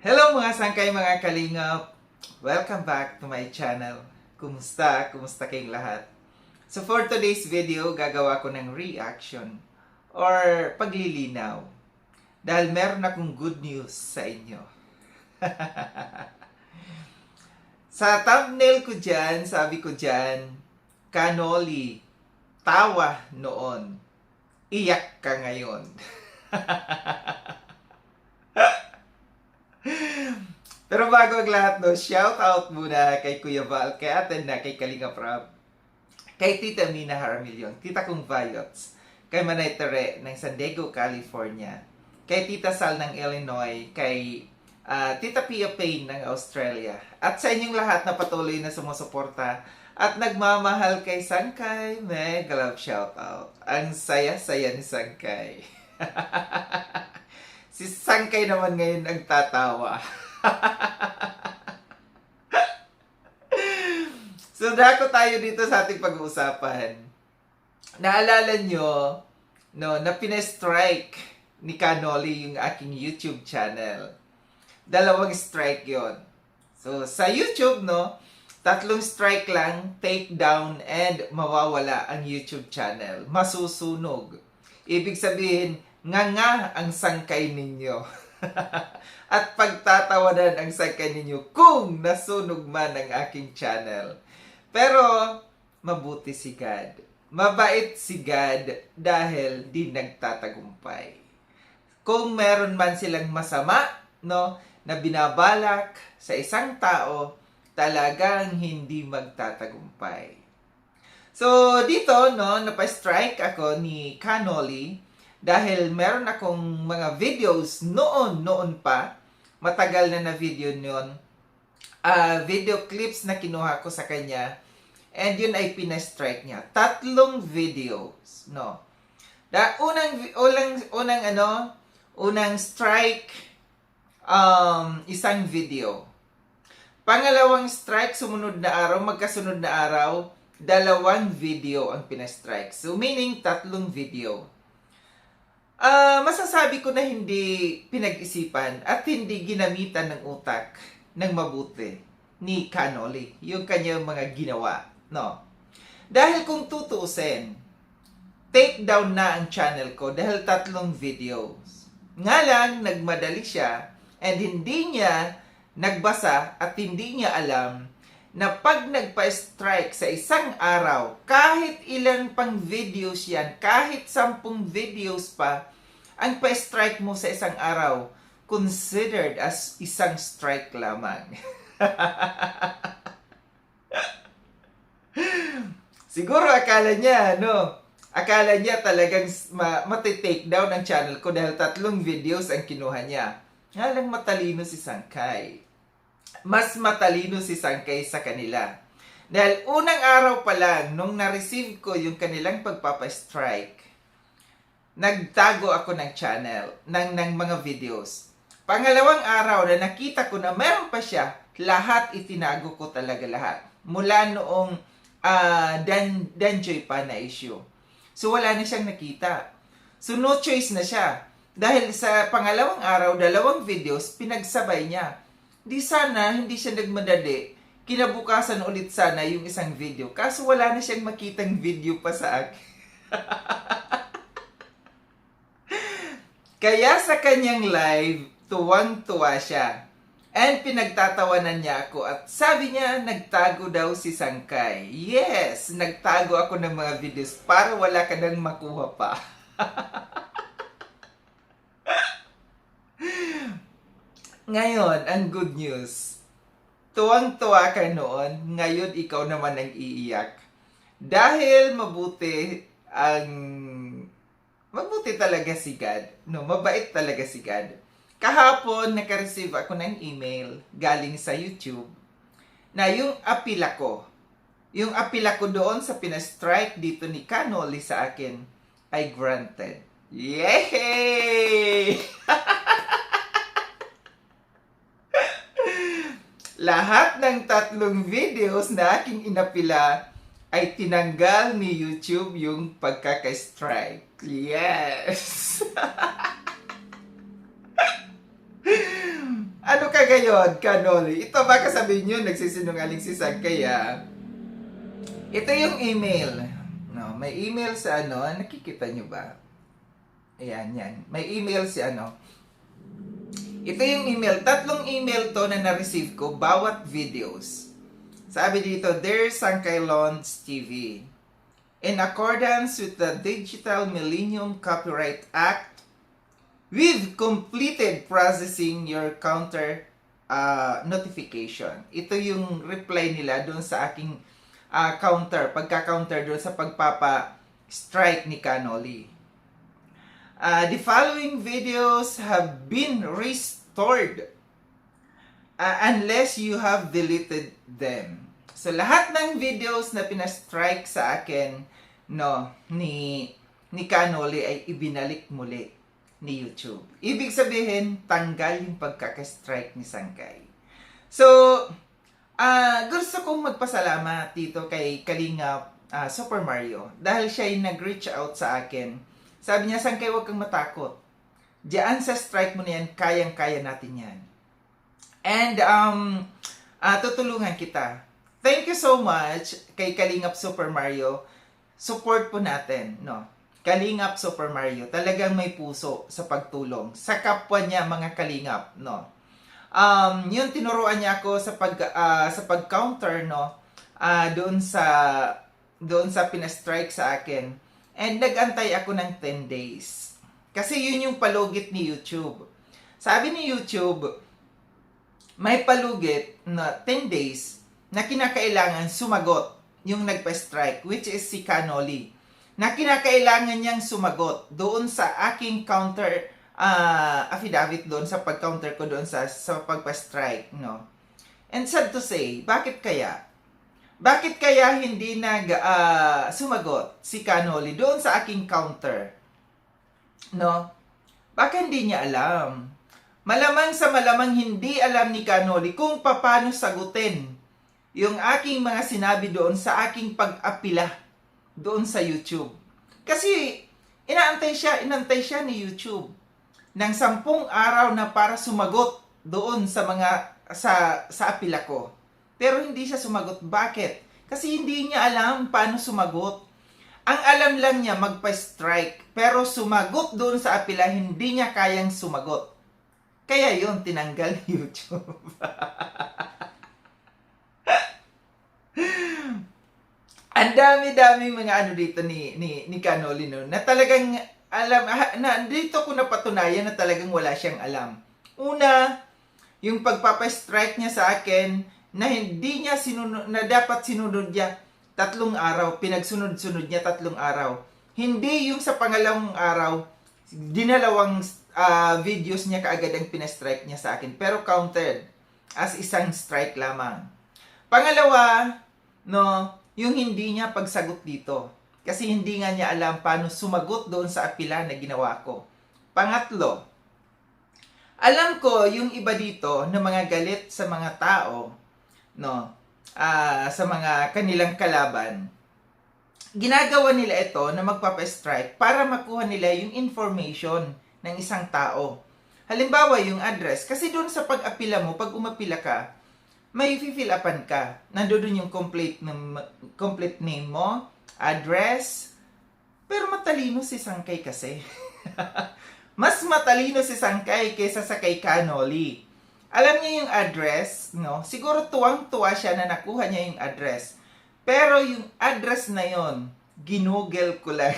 Hello mga sangkay, mga kalingap! Welcome back to my channel. Kumusta? Kumusta kayong lahat? So for today's video, gagawa ko ng reaction or paglilinaw. Dahil meron akong good news sa inyo. Sa thumbnail ko dyan, sabi ko dyan, Kanoli, tawa noon, iyak ka ngayon. Pero bago ang lahat, no, shout out muna kay Kuya Val, kay Ate na, kay Kalinga Prab, kay Tita Mina Haramilyon, Tita Kong Viots, kay Manay Tere ng San Diego, California, kay Tita Sal ng Illinois, kay Tita Pia Payne ng Australia, at sa inyong lahat na patuloy na sumusuporta at nagmamahal kay Sangkay, mega love shout out. Ang saya-saya ni Sangkay. Si Sangkay naman ngayon ang tatawa. So, dako tayo dito sa ating pag-uusapan. Naalala nyo, no, na pina-strike ni Kanoli yung aking YouTube channel. 2 strike yon. So, sa YouTube, no, 3 strike lang, take down, and mawawala ang YouTube channel. Masusunog. Ibig sabihin, nga ang sangkay ninyo. At pagtatawanan ang sangkay ninyo kung nasunog man ang aking channel. Pero, mabuti si God. Mabait si God dahil di nagtatagumpay. Kung meron man silang masama, no, na binabalak sa isang tao, talagang hindi magtatagumpay. So, dito, no, napa-strike ako ni Kanoli dahil meron akong mga videos noon pa, matagal na video noon, video clips na kinuha ko sa kanya, and yun ay pina-strike niya. 3 videos, no. Unang strike, isang video. Pangalawang strike, sumunod na araw, magkasunod na araw, 2 video ang pina-strike. So, meaning 3 video. Masasabi ko na hindi pinag-isipan at hindi ginamitan ng utak ng mabuti ni Kanoli, yung kanyang mga ginawa, no? Dahil kung tutuusin, take down na ang channel ko dahil 3 videos. Nga lang, nagmadali siya and hindi niya nagbasa at hindi niya alam na pag nagpa-strike sa isang araw, kahit ilan pang videos yan, kahit 10 videos pa, ang pa-strike mo sa isang araw, considered as isang strike lamang. Siguro akala niya, no? Akala niya talagang matitake down ang channel ko dahil 3 videos ang kinuha niya. Nga lang matalino si Sangkay. Mas matalino si Sangkay sa kanila. Dahil unang araw pa lang, nung na-receive ko yung kanilang pagpapastrike, nagtago ako ng channel, ng mga videos. Pangalawang araw na nakita ko na meron pa siya, lahat itinago ko talaga lahat. Mula noong Danjoy pa na issue. So wala na siyang nakita. So no choice na siya. Dahil sa pangalawang araw, 2 videos, pinagsabay niya. Di sana, hindi siya nagmadali. Kinabukasan ulit sana yung isang video. Kaso wala na siyang makitang video pa sa akin. Kaya sa kanyang live, tuwang-tuwa siya. And pinagtatawanan niya ako at sabi niya, nagtago daw si Sangkay. Yes, nagtago ako ng mga videos para wala ka nang makuha pa. Ngayon, ang good news. Tuwang-tuwa ka noon, ngayon ikaw naman ang iiyak. Dahil mabuti talaga si God. No, mabait talaga si God. Kahapon, naka-receive ako ng email galing sa YouTube na yung apila ko doon sa pina-strike dito ni Kanoli sa akin ay granted. Yay! Lahat ng 3 videos na aking inapila ay tinanggal ni YouTube yung pagkaka-strike. Yes! Ano ka gayon, Kanoli? Ito baka sabihin nyo, nagsisinungaling si Sankay, ah. Ito yung email. No, may email sa ano, nakikita nyo ba? Ayan, yan. May email si ano. Ito yung email. 3 email to na na-receive ko, bawat videos. Sabi dito, Dear Sankay Lons TV, in accordance with the Digital Millennium Copyright Act, we've completed processing your counter notification. Ito yung reply nila doon sa aking pagka-counter doon sa pagpapa-strike ni Kanoli. The following videos have been restored unless you have deleted them. So lahat ng videos na pina-strike sa akin ni Kanoli ay ibinalik muli ni YouTube. Ibig sabihin, tanggal yung pagkaka-strike ni Sankay. So, gusto kong magpasalamat dito kay Kalingap Super Mario dahil siya ay nag-reach out sa akin. Sabi niya, Sankay, huwag kang matakot. Diyan sa strike mo na yan, kayang-kaya natin yan. And, tutulungan kita. Thank you so much kay Kalingap Super Mario. Support po natin, no? Kalingap Super Mario, talagang may puso sa pagtulong sa kapwa niya mga kalingap, no. Yun tinuruan niya ako sa pag-counter, no, doon sa pina-strike sa akin. And nag-antay ako ng 10 days. Kasi yun yung palugit ni YouTube. Sabi ni YouTube, may palugit na 10 days na kinakailangan sumagot yung nagpa-strike, which is si Kanoli, na kinakailangan niyang sumagot doon sa aking counter affidavit doon sa pag-counter ko doon sa pagpa-strike, no? And sad to say, bakit kaya? Bakit kaya hindi sumagot si Kanoli doon sa aking counter? No? Baka hindi niya alam. Malamang sa malamang hindi alam ni Kanoli kung paano sagutin yung aking mga sinabi doon sa aking pag-apila doon sa YouTube. Kasi inantay siya ni YouTube ng 10 araw na para sumagot doon sa sa apila ko. Pero hindi siya sumagot. Bakit? Kasi hindi niya alam paano sumagot. Ang alam lang niya magpa-strike, pero sumagot doon sa apila, hindi niya kayang sumagot. Kaya yun, tinanggal ni YouTube. Ang dami-daming mga ano dito ni Kanoli, no, na talagang alam, na dito ko napatunayan na talagang wala siyang alam. Una, yung pagpapa-strike niya sa akin na hindi niya sinunod, na dapat sinunod niya 3 araw, pinagsunod-sunod niya 3 araw. Hindi yung sa pangalawang araw, dinalawang videos niya kaagad ang pina-strike niya sa akin, pero counted as isang strike lamang. Pangalawa, no, yung hindi niya pagsagot dito. Kasi hindi nga niya alam paano sumagot doon sa apila na ginawa ko. Pangatlo, alam ko yung iba dito na mga galit sa mga tao, no, sa mga kanilang kalaban. Ginagawa nila ito na magpapa-strike para makuha nila yung information ng isang tao. Halimbawa, yung address. Kasi doon sa pag-apila mo, pag umapila ka, may fill upan ka. Nandoon yung complete name mo, address. Pero matalino si Sankay kasi. Mas matalino si Sankay kaysa sa kay Kanoli. Alam niya yung address, no? Siguro tuwang-tuwa siya na nakuha niya yung address. Pero yung address na yon, ginugel ko lang.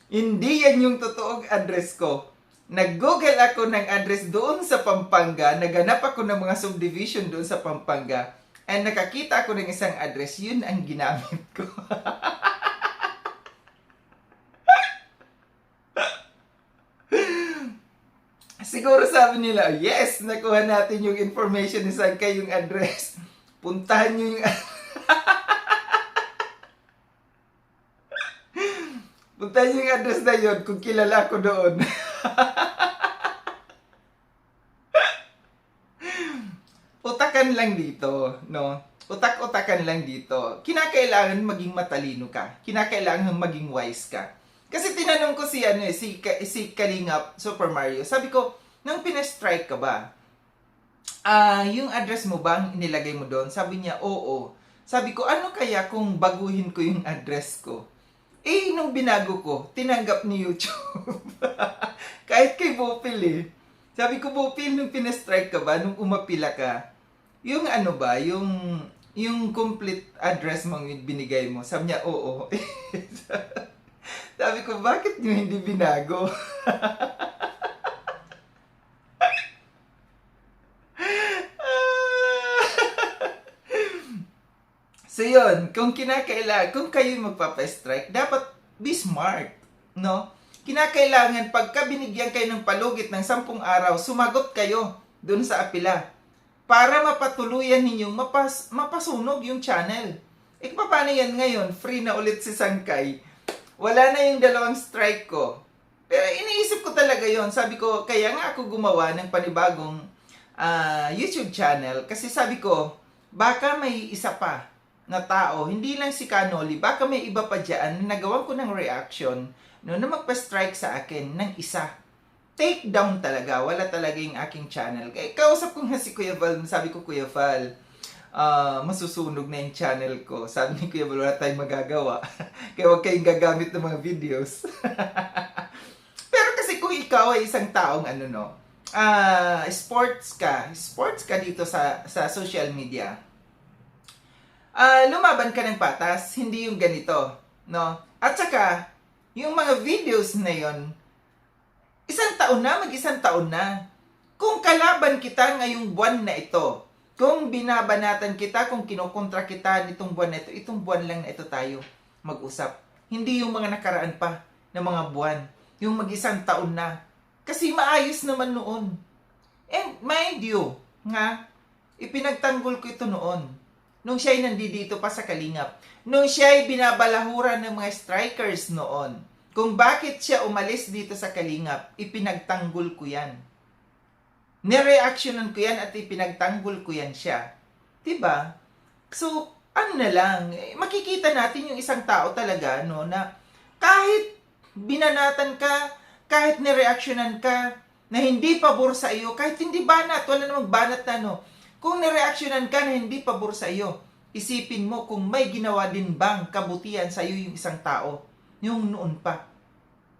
Hindi yan yung totoong address ko. Nag-google ako ng address doon sa Pampanga, naganap ako ng mga subdivision doon sa Pampanga, and nakakita ako ng isang address, yun ang ginamit ko. Siguro sabi nila, yes, nakuha natin yung information ni Sankay, yung address. Puntahan nyo yung puntahan nyo yung address na yun kung kilala ko doon. Utakan lang dito, no? Utak-utakan lang dito. Kinakailangan maging matalino ka. Kinakailangan maging wise ka. Kasi tinanong ko si si Kalingap Super Mario. Sabi ko, nang pina-strike ka ba? Yung address mo ba ang inilagay mo doon? Sabi niya, oo. Sabi ko, ano kaya kung baguhin ko yung address ko? Nung binago ko, tinanggap ni YouTube. Kahit kay Bopil eh. Sabi ko, Bopil, nung pina-strike ka ba? Nung umapila ka? Yung ano ba? Yung complete address mong binigay mo? Sabi niya, oo. Sabi ko, bakit nyo hindi binago? So yun, kung kayo magpapa-strike, dapat be smart, no? Kinakailangan pagka binigyan kayo ng palugit ng 10 araw, sumagot kayo dun sa apila para mapatuluyan ninyong mapasunog yung channel. Paano yan ngayon? Free na ulit si Sangkay. Wala na yung 2 strike ko. Pero iniisip ko talaga yon. Sabi ko, kaya nga ako gumawa ng panibagong YouTube channel. Kasi sabi ko, baka may isa pa na tao, hindi lang si Canoli, baka may iba pa dyan na nagawan ko ng reaction na magpa-strike sa akin ng isa. Take down talaga. Wala talaga yung aking channel. Kaya kausap ko nga si Kuya Val. Sabi ko, Kuya Val, masusunog na yung channel ko. Sabi ni Kuya Val, wala tayong magagawa. Kaya huwag kayong gagamit ng mga videos. Pero kasi kung ikaw ay isang taong sports ka dito sa social media, lumaban ka ng patas, hindi yung ganito, no? At saka, yung mga videos na yon, mag-isang taon na. Kung kalaban kita ngayong buwan na ito, kung binabanatan kita, kung kinukontra kita nitong buwan na ito, itong buwan lang na ito tayo mag-usap. Hindi yung mga nakaraan pa na mga buwan, yung mag-isang taon na. Kasi maayos naman noon. And mind you, ipinagtanggol ko ito noon. Nung siya'y nandito pa sa Kalingap. Nung siya'y binabalahuran ng mga strikers noon. Kung bakit siya umalis dito sa Kalingap, ipinagtanggol ko yan. Nireactionan ko yan at ipinagtanggol ko yan siya. Diba? So, makikita natin yung isang tao talaga, no, na kahit binanatan ka, kahit nireactionan ka, na hindi pabor sa iyo, kahit hindi banat, wala namang banat na, no, kung nireactionan ka na hindi pabor sa iyo, isipin mo kung may ginawa din bang kabutihan sa iyo yung isang tao, yung noon pa.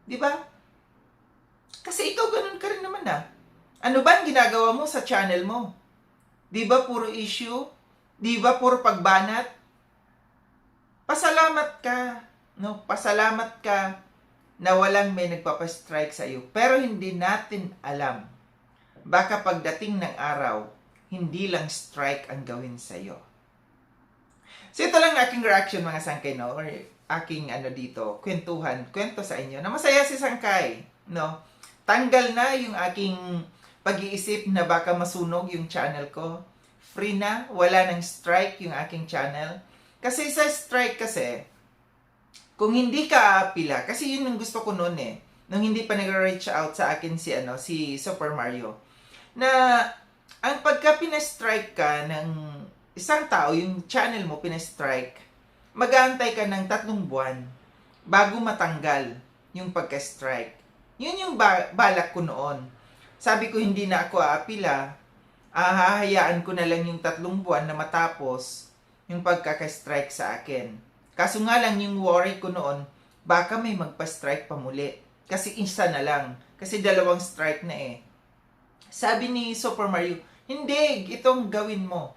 Di ba? Kasi ikaw ganun ka rin naman Ano ba ang ginagawa mo sa channel mo? Di ba puro issue? Di ba puro pagbanat? Pasalamat ka. No? Pasalamat ka na walang may nagpapastrike sa iyo. Pero hindi natin alam. Baka pagdating ng araw, hindi lang strike ang gawin sa iyo. So ito lang aking reaction mga Sangkay, no? Or aking kwento sa inyo na masaya si Sangkay, no? Tanggal na yung aking pag-iisip na baka masunog yung channel ko. Free na, wala nang strike yung aking channel. Kasi sa strike kung hindi ka aapila, kasi yun yung gusto ko noon nung hindi pa nag-reach out sa akin si Super Mario, na ang pagka pina-strike ka ng isang tao, yung channel mo pina-strike, mag-aantay ka ng 3 buwan bago matanggal yung pagka-strike. Yun yung balak ko noon. Sabi ko hindi na ako aapila, hahayaan ko na lang yung 3 buwan na matapos yung pagkaka-strike sa akin. Kaso nga lang yung worry ko noon, baka may magpa-strike pa muli. Kasi isa na lang. Kasi 2 strike na Sabi ni Super Mario, hindi, itong gawin mo.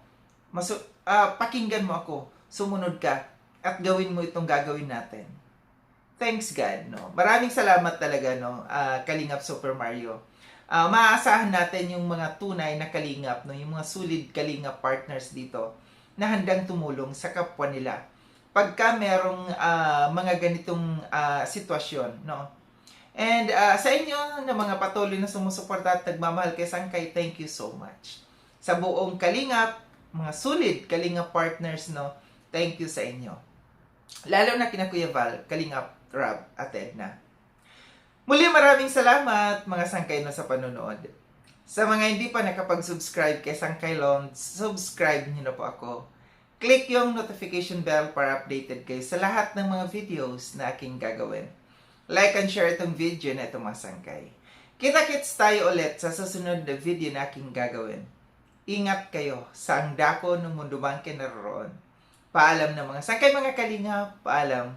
Pakinggan mo ako. Sumunod ka. At gawin mo itong gagawin natin. Thanks God, no? Maraming salamat talaga, no? Kalingap Super Mario. Maaasahan natin yung mga tunay na kalingap, no? Yung mga solid kalingap partners dito na handang tumulong sa kapwa nila. Pagka merong mga ganitong sitwasyon, no? And sa inyo na mga patuloy na sumusuporta at nagmamahal kay Sangkay, thank you so much. Sa buong Kalingap, mga solid Kalingap partners, no, thank you sa inyo. Lalo na kina Kuya Val, Kalingap, Rob, at Edna. Muli maraming salamat mga Sangkay no sa panonood. Sa mga hindi pa nakapag-subscribe kay Sangkay Lon, subscribe niyo na po ako. Click yung notification bell para updated kayo sa lahat ng mga videos na aking gagawin. like and share itong video na itong mga sangkay. Kita-kits tayo ulit sa susunod na video na aking gagawin. Ingat kayo sa ang dako ng mundo man kinaroroon. Paalam na mga sangkay mga kalingap. Paalam.